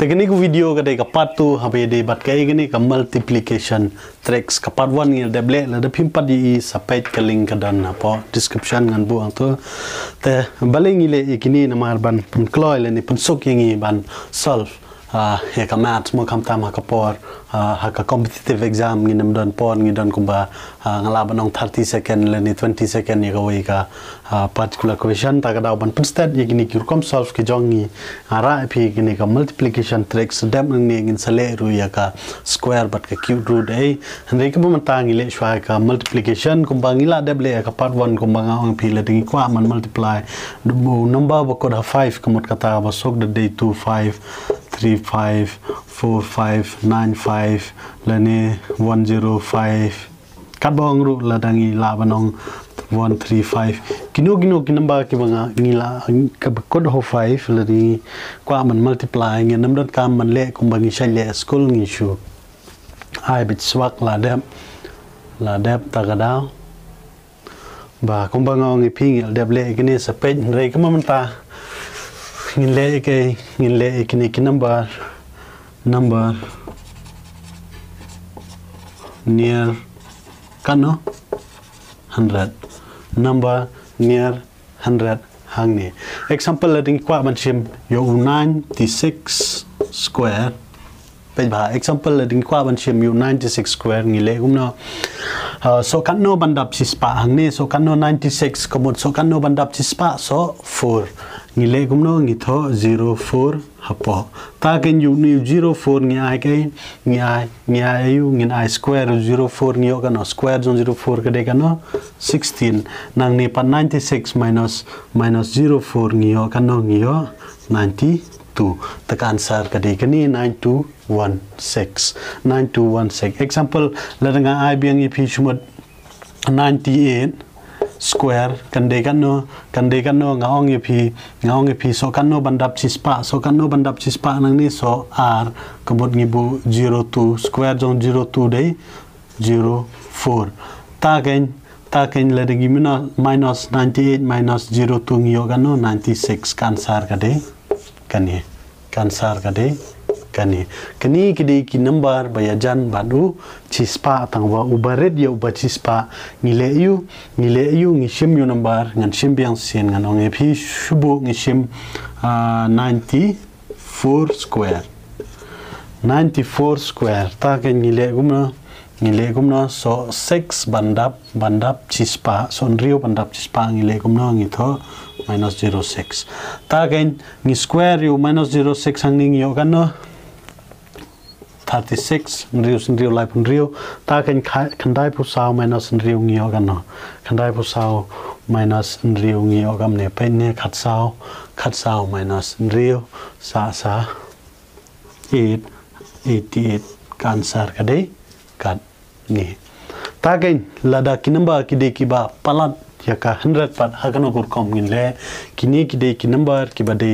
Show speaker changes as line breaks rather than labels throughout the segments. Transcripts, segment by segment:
teknik video kadai kapat tu habe de bat kai gini ka multiplication tricks kapat wan ngil deble la de pimpat di sapait ka link ka dan apa description ngan bu ang tu te baling ile ikini namar ban pun kloi le ni pun sok yangi ban solve ya ka maths mo kam tam ka por ha ka competitive exam ngi nam don pon ngi don kumba ngala banong 30 second le ni 20 second ya ka wei ka particular question ta ka daw ban pun stat ye gini kur kom solve ki jongi ara phi gini ka multiplication tricks dem ngi ngin sale ru ya ka square but ka cube root ai hande ka man ta ngi le shwa ka multiplication kumba ngi la deble ka part 1 kumba nga ong phi le dingi kwa man multiply number ba ko da 5 kamot kata ba sok the day 2 5 3 5 4 5 9 5 lani 105 kadbong ru la dangi la banong 135 kino kinamba ki banga ngila ka kod ho 5 lani kwa man multiply ngi nam dot kam man le kum bangi shalle school ngi shu ai bit swak la dep ta ga daw ba kum banga ngi ping dep le kini sa page re ka man ta ngin le kini ki number near kano 100 number near 100 hangni example lading kwa man sim yo 96 square pe ba example lading kwa man sim yo 96 square ngi le gumno so kano bandap sispa hangni so kano 96 komot so kano bandap sispa so 4 ngile gumno ngi tho 04 hapo ta ken yu ni 04 ngi ai kai ngi ai yu ngi ai square 04 ngi ka no square 04 ka de ka no 16 nang ni pa 96 minus 04 ngi ka no ngi 92 ta kan answer ka de ka ni 9216 example la nga ai biang i phi chumot 98 square kan de kan no ngaong pi so kan no bandap chispa nang ni so r kabot ngi bu 02 square zone 02 dei 04 ta ken le de minus 98 minus 02 ngi kan no 96 kan sar ka de kani kide ki number bayajan badu chispa tangwa ubared ya uba chispa ngile yu ngi shim yu number ngan shim biang sin ngan ong phi shubu ngi shim 94 square ta ken ngile gumno so 6 bandap chispa son rio bandap chispa ngile gumno ngi tho minus 06 ta ken ngi square yu minus 06 hangning yo kan no 36 nriu lai pun riu ta khandai pu sao minus nriu ngio kan no khandai pu sao minus nriu ngio gam ne pen ne khat sao minus nriu sa 88 kan sar ka dei kat ni ta ken lada ki number ki de ki ba palat ya ka 100 pat ha kan kur kom ngin le kini ki de ki number ki ba de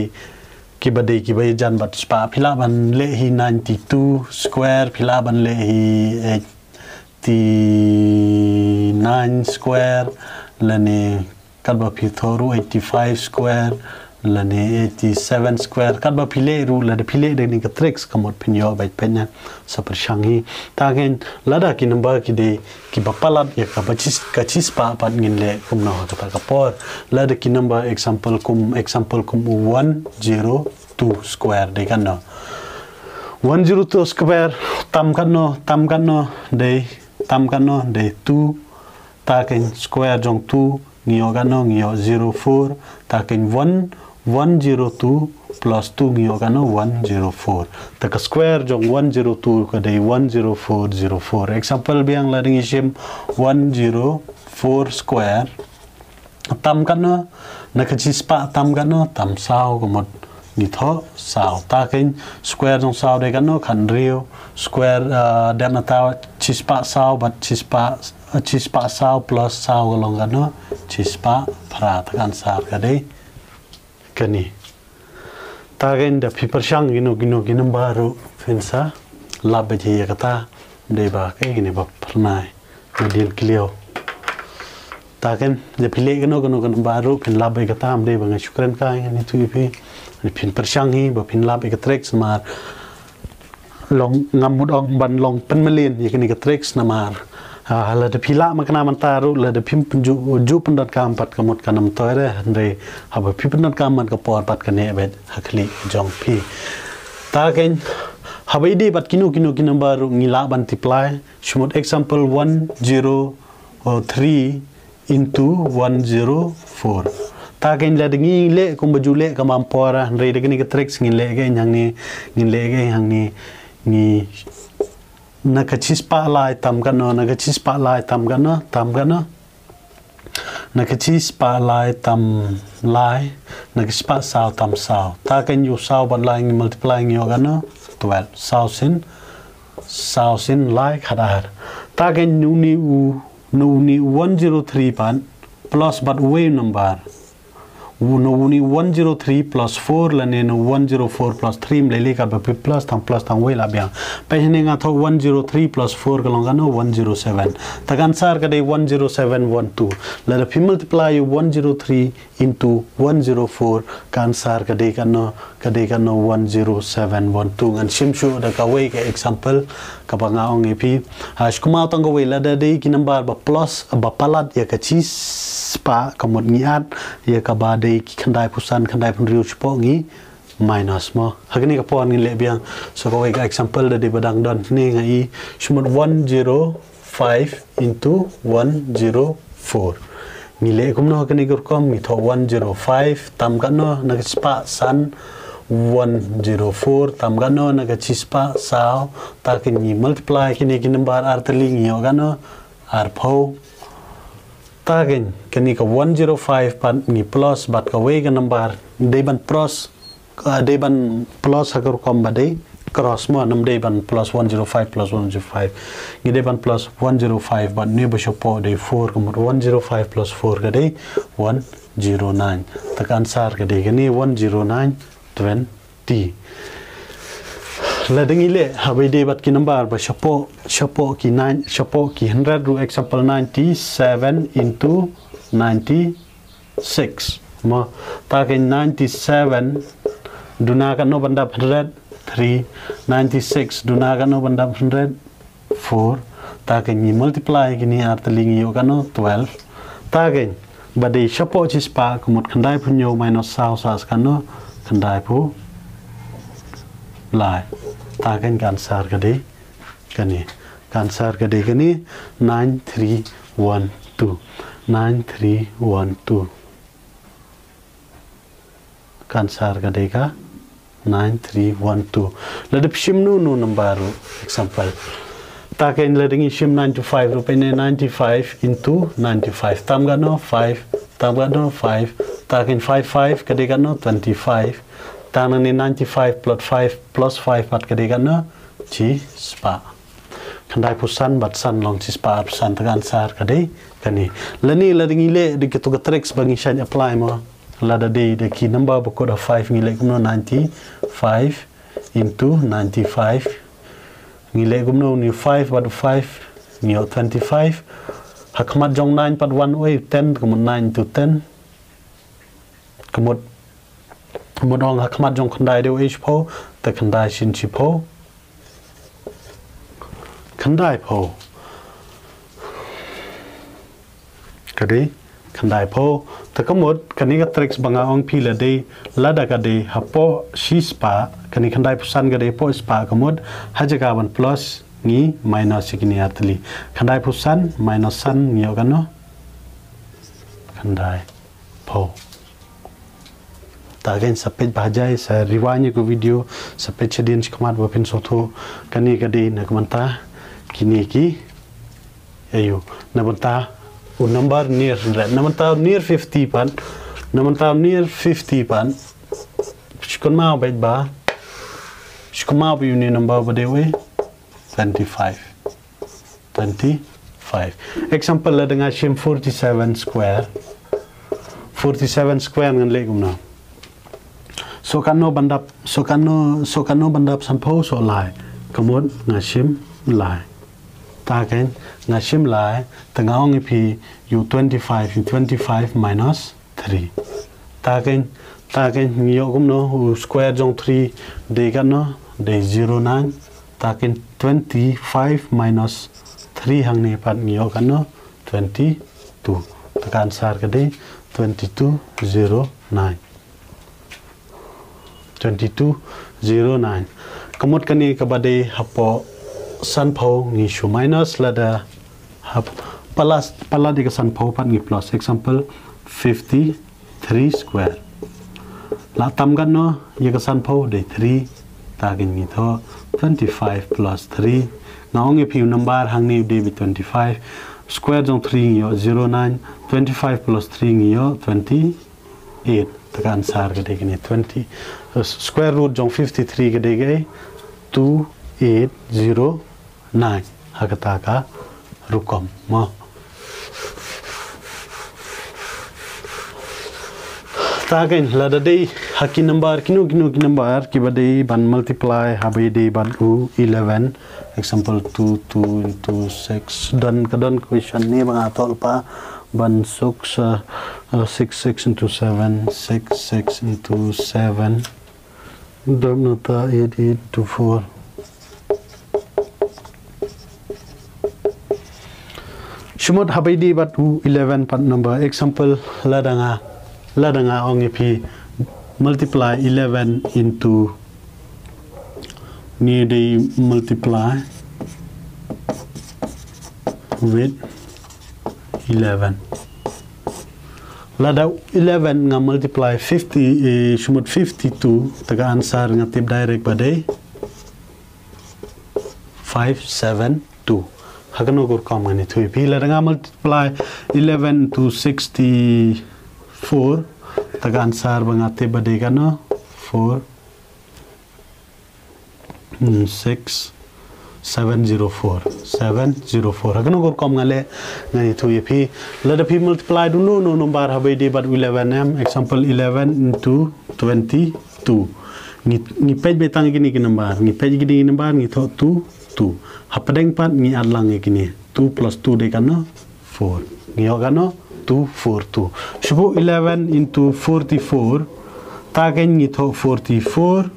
ki jan bat spa phila ban le hi 92 square phila ban le hi 89 square lane kalba phi thoru 85 square lane 87 square kalba phile ru la de phile de ni ka tricks kamot phinyo bai penya sapar shangi ta gen lada ki number ki de ki bapalat ya ka chis pa pat ngin le kum no ka ka por lada ki number example kum 102 square de kan no 102 square tam kan no de 2 ta ken square jong 2 ngio kan no ngio 04 ta ken 102 plus 2 ngio kan no 104 ta ka square jong 102 ka de 10404 example biang la ding shim 104 square tam kan no na ka chispa tam kan no tam sao ko mot ni tho sao ta ken square jong sao de kan no khan rio square dem ta chispa sao but chispa sao plus sao long kan no chispa phra ta kan sar ka de kani ta gen da people shang gino baru finsa labe je kata de ba ke gini ba pernai deal klio ta gen de pile gino baru pin labe kata am de ba shukran ka ni tu pi pin pershang hi ba pin labe ka trek smar long ngamut ong ban long penmelin yakni ke tricks namar la de pila makna mantaru la de pim ju pendot kam pat kamut kanam toire andre haba pi pendot kam man ka por pat kane bet hakli jong pi ta ken haba idi pat kinu baru ngila multiply shumot example 103 into 104 ta ken la dengi le kum bajule ka mampora andre de ni ke tricks ngile ke yang ni ni nakachis pa lai tam kano nakachis pa lai tam kano nakachis pa lai tam lai nakachis pa sao tam sao ta kan yu sao ban lai ngi multiplying yo kano 12 sao sin lai khadar ta kan nu ni 103 pan plus but way number no ni 103 plus 4 la ne no 104 plus 3 mlele ka ba plus tang we la bia pe ne nga tho 103 plus 4 ka longa no 107 ta kan sar ka de 10712 la the multiply 103 into 104 kan sar ka de no 10712 ngan simshu da ka we ka example ka ba nga ong epi kuma tang ka we la de ki number ba plus ba palat ya ka chis pa kamot ngiat ya ka ba de khandai pusan khandai pun riu chpo ngi minus mo hagni ka pon ngi le biang so ko ka example de badang don ni ngai shumot 105 into 104 ni le kum no hagni gur kom mi tho 105 tam ka no na spa san 104 tam ka no na chispa sao ta ki ni multiply ki number artali ngi yo ga no arpho tagen kani ka 105 pan ni plus but ka we ka number deban plus agar kom badai cross mo nam deban plus 105 plus 105 ni deban plus 105 but ni bashopo de 4 kom 105 plus 4 ka de 109 tak answer ka de kani 10920 la dengile habai de bat ki number ba shapo ki 100 ru example 97 into 96 ma ta ke 97 duna ka no bandap 100 3 96 duna ka no bandap 100 4 ta ke ni multiply ki ni artling yo ka no 12 ta ke bade shapo chispa kumut khandai punyo minus sao sas ka no khandai pu lai ta kan sar ka de kani kan sar ka de kani 9312 kan sar ka de ka 9312 la de shim nu number example ta kan la dingi shim 95 rupai ne 95 into 95 tam ga no 5 tam ga no 5 ta kan 55 ka de ka no 25 tang ni 95 plus 5 pat ka de ka no chi spa khandai pusan bat san long chi spa san tagan sar ka de kani lani la dingi le de to tricks bangi shan apply mo la da de ki number ba ko da 5 ngi le no 95 into 95 ngi le gum no ni 5 but 5 ni 25 hakmat jong 9 pat 1 way 10 kum 9 to 10 kumut modong hakmat jong khandai de h po ta khandai shin chi po khandai po kadi khandai po ta kamot kani ka tricks banga ong pi la de lada ka de hapo shi spa kani khandai pusan ga de po spa kamot hajaga ban plus ni minus ikini atli khandai pusan minus san ni ogano khandai po tagen sapet bajai sa riwanya ko video sapet chedin chkamat wapin sotho kani kadi nakmanta kini ki ayo nabanta u number near namanta near 50 pan namanta near 50 pan shkoma bet ba shkoma bu ni number bade we 25 example la dengan shim 47 square ngan le gumna so kano bandap sampo so lai kamot ngashim lai ta ken ngashim lai tangong ipi u 25 minus 3 ta ken ngiyo kumno square jong 3 de kano de 09 takin 25 minus 3 hang ni pat ngiyo kan no 22 taka ansar kade 2209 2209 kamut kani kabade hapo san phau ngi shu minus lada hap plus pala di san phau pat ngi plus example 53 square la tam kan no ye ka san phau de 3 takin ngi tho 25 plus 3 ngong ngi piu number hang ni de 25 square jong 3 ngi 09 25 plus 3 ngi 28 taka ansar kade kini 20 square root jong 53 kade ge 2809 hakata ka rukom mo tagen lada dei haki number kinu number ki badei ban multiply habe dei ban u 11 example 2 into 6 dan kadon question ni bang atol pa ban 6 into 7 6 into 7 dam nota 8 to 4 shumot habe dei bat u 11 pat number example ladanga ong ip multiply 11 into near the multiply with 11 lada 11 nga multiply 50 shumut 52 taga answer nga tip direct badai 572 hagano gur komani thui pi lada nga multiply 11 to 64 taga answer banga tip badai kana 4 6 704 hagano gur kom ngale ngani thui pi lada pi multiply do no number habe de but 11m example 11 into 22 ni page betang gini ki number ni page gini number ni tho 2 hapadeng pat ni adlang gini 2 plus 2 de kana 4 ni ogano 242 shubu 11 into 44 tagen ni tho 44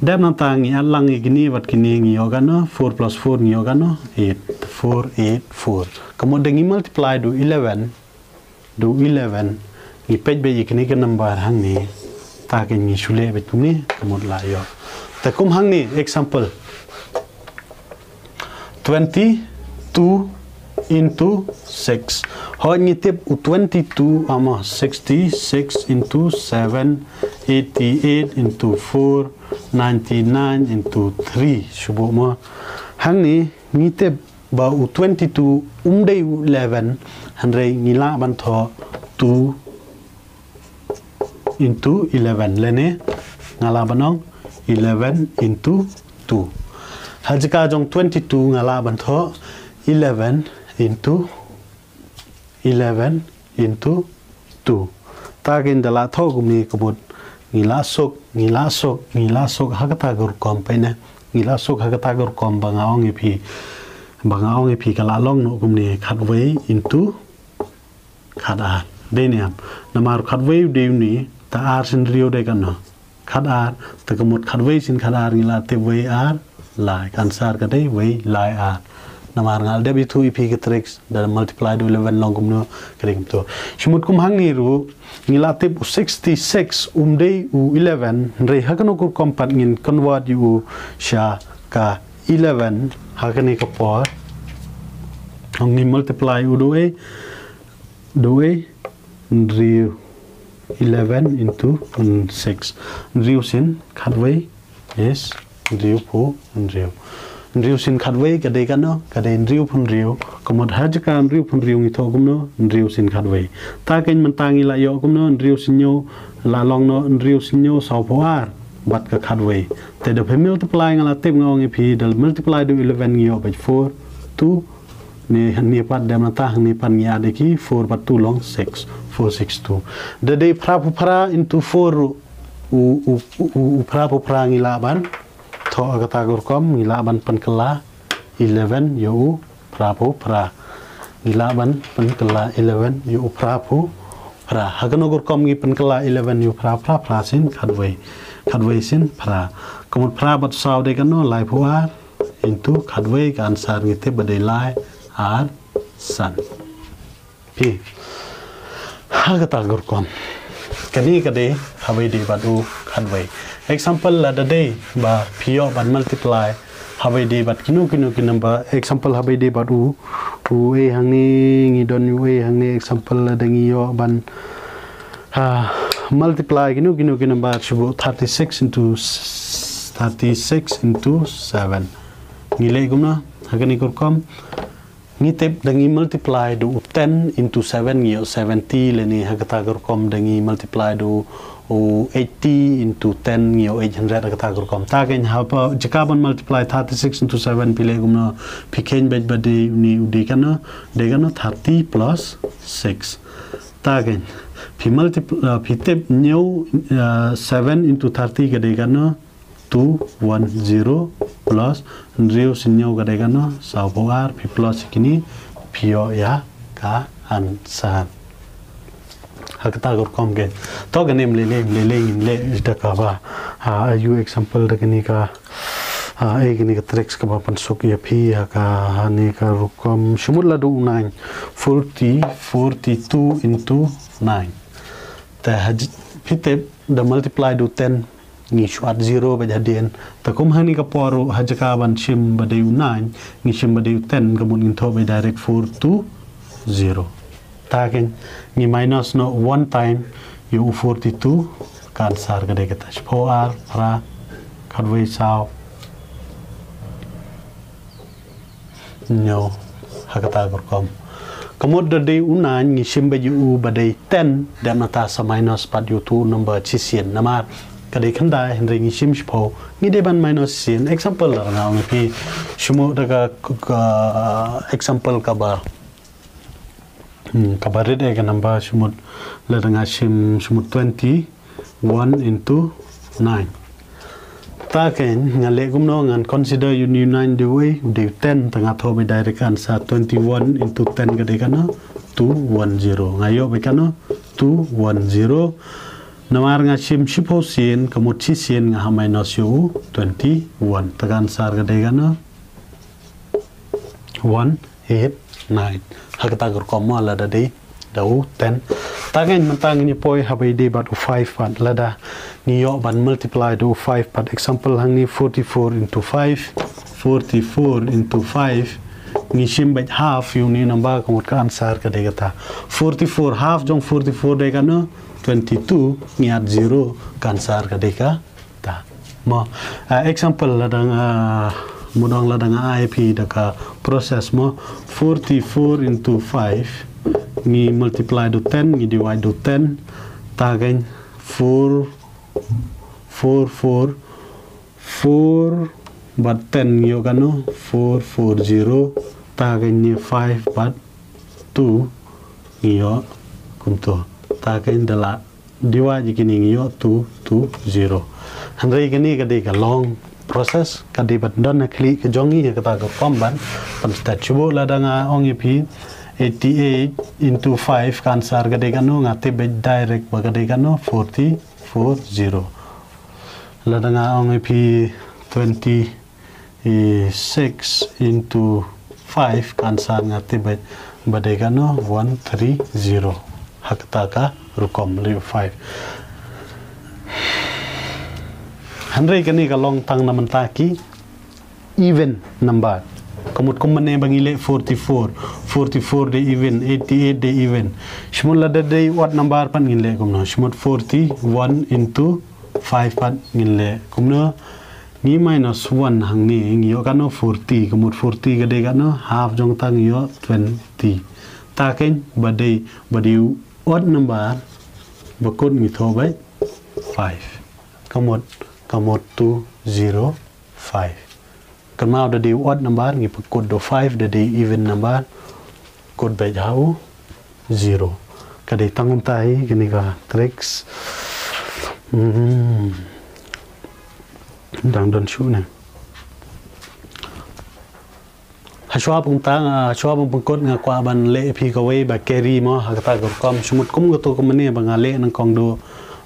dam nantang ni adlang gini wat kini ni ogano 4 plus 4 ni ogano 484 kemudian ni multiply do 11 ni page be ikini ke number hang ni tagen ni shule betung ni kemudian la yo takum hang ni example 22 into 6 ho ni tip 22 ama 66 into 7 88 into 4 99 into 3 shubu mo hang ni tip ba 22 umdai 11 handrai ngila ban tho 2 into 11 lene ngala banong 11 into 2 hajika jong 22 ngala ban tho 11 into 2 tagin dala tho gumni kabut ngila sok hakata gur kom paina ngila sok hakata gur kom bangaong ipi kala long no gumni khatwei into khada deniam namar khatwei deuni ta ar sin rio de kan no khada ta kamut khatwei sin khada ngila te wei ar lai ansar ka dei wei lai ar namar ngal de bitu ipi ke tricks dan multiply do 11 long gumno kering to shumut kum hang ni ru ngila tip 66 umdei u 11 re hakano kur kompat ngin convert u sha ka 11 hakani ka por ong ni multiply u do e riu 11 into 6 riu sin khatwei yes riu pu riu sin khatwei kade kano kade riu phun riu komod hajkan riu phun riu ngi thogum no riu sin khatwei ta ken man tangi la yo gum no riu sin nyo la long no riu sin nyo sau poar bat ka khatwei te de multiply ngala tip ngong ip dal multiply do 11 ngi yo by 4 2 ni pat dem na ta ni pan ngi ade ki 4 pat 2 long 6 462 de de pra into 4 u pra ngi la ban tho agata gur kom ngila ban pan kala 11 yo pra ngila ban pan kala 11 yo pra hagano gur kom ngi pan kala 11 yo pra sin khatwei khadway sin phra komut phra bat saw de kan no lai phuar into khadway ka answer ngite badai lai ar san pi hagata gurkom kani kade hawai di badu khadway example la day ba pio ban multiply hawai di bat kinu number example hawai di badu u e hang ni ngi don u e hang ni example la dangi yo ban multiply kinu number shubu 36 into 7 ngile gumna hagani kurkom ngi tep dangi multiply do 10 into 7 ngio 70 leni hagata kurkom dangi multiply do 80 into 10 ngio 800 hagata kurkom tagen hapa jakaban multiply 36 into 7 pile gumna pikein bed bade ni udekana degana 30 plus 6 tagen pi multiply pi tep new 7 into 30 gadegana 210 plus 0 sinyo gadegana saboar pi plus kini pio ya ka answer hakta gorkom ge to ganem lele le idaka ba ayu example dagani ka egini ka tricks ka ba pansuk ya phi ka hani ka rukom shumula do 9 42 into 9 ta pite the multiply do 10 ni shwat 0 bajadien takum hani ka poro hajaka ban shim badayu 9 ni shim badayu 10 kamun into by direct 4 to 0 taken ni minus no one time you 42 kan sar gade kata 4r pra kadway saw no hakata gorkom kamod day unan ni shim badayu baday 10 dan nata sa minus pad you 2 number chisien namar kadai khanda henry ngi shim shpo ngi de ban minus sin example la nga ngi pi shumo daga example ka ba kabarit ega number shumut la nga shim shumut 21 into 9 taken ngale gumno ngan consider you 9 the way de 10 tanga tho be direct answer 21 into 10 kadai kana 210 ngayo be kana 210 namar nga shim shipo sin kamut chi sin nga minus you 21 tagan sar ga de gana 189 hakata gur komma la da de dau 10 tagen mentang ni poi habai de bat 5 pat lada ni yo ban multiply do 5 pat example hang ni 44 into 5 44 into 5 ni shim bat half you ni number kamut ka answer ka de gata 44 half jong 44 de gana 22 niat 0 kansar kadeka ta mo example ladang mudang ladang IP daka process mo 44 into 5 ni multiply do 10 ni divide do 10 tagen 4 but 10 yo kano 440 tagen ni 5 but 2 yo kunto taken dala diwa jikini yo 220 handai gani kadi ka long process kadi bat don na kli ke jongi ka ta ka pamban pan stat chubo la danga ongi pi 88 into 5 kan sar kadi kanu ngate be direct ba kadi kanu 440 la danga ongi pi 26 into 5 kan sar ngate be badai kanu 130 hakta ka rukom liu 5 handai kani ka long tang naman taki even number kamut kumane bangile 44 de even 88 de even shmul la de what number pan ngile kumno shmut 41 into 5 pan ngile kumno ni minus 1 hang ni ngio kano 40 kamut 40 ga de kano half jong tang yo 20 taken badai odd number bakut ngitho by 5 kamot 205 kamau da di odd number ngi bakut do 5 da di even number kod by how 0 kadai tangun tai gini ka tricks dang don shu ne Hashwa pung tang hashwa pung kot nga kwa ban le phi ka wei ba carry mo hakata ko kom sumut kum go to ko mane ba nga le nang kong do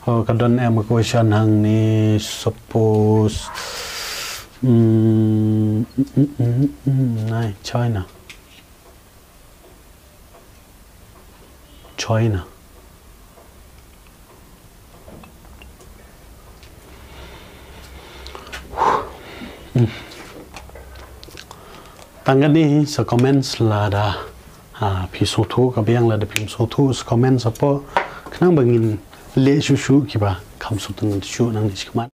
kadon em question hang ni suppose này China tăng ni sa comments là da pi so thu ka biang la da pim so thu comments apo khnang bangin le shu ki ba kham su tung shu nang ni